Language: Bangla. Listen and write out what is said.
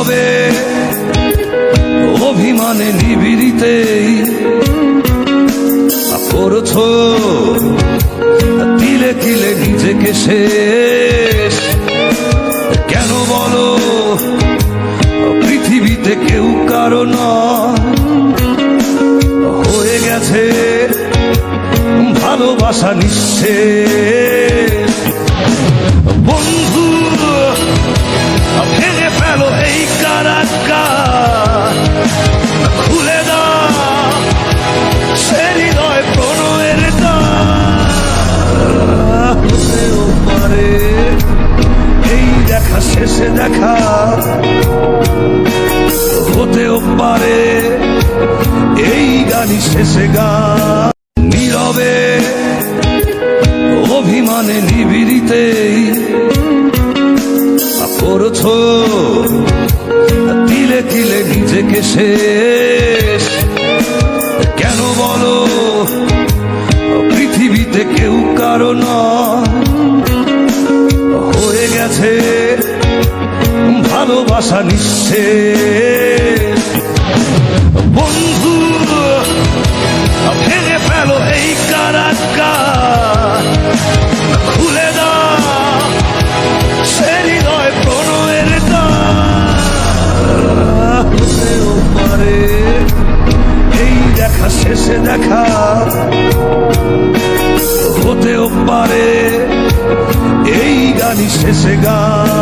নীরবে অভিমানে নিবিড়িতেই করছো তিলে তিলে নিজেকে শেষ। কেন বলো পৃথিবীতে কেউ কারো নয়, হয়ে গেছে ভালোবাসা নিঃশেষ। বন্ধু ভেঙে ফেলো এই কারাগার, খুলে দাও সে হৃদয় প্রণয়ের দ্বার। হতেও পারে এই দেখা শেষে দেখা, হতেও পারে এই গানই শেষে গান। নীরবে অভিমানে নিবিড়িতেই করছো তিলে তিলে নিজেকে শেষ। কেন বলো পৃথিবীতে কেউ কারো নয়, হয়ে গেছে ভালোবাসা নিঃশেষ। বন্ধু ভেঙে ফেলো এই কারাগার, খুলে দাও সে হৃদয় প্রণয়ের দ্বার। হতেও পারে এই দেখা শেষে দেখা, হতেও পারে এই গানই শেষে গান।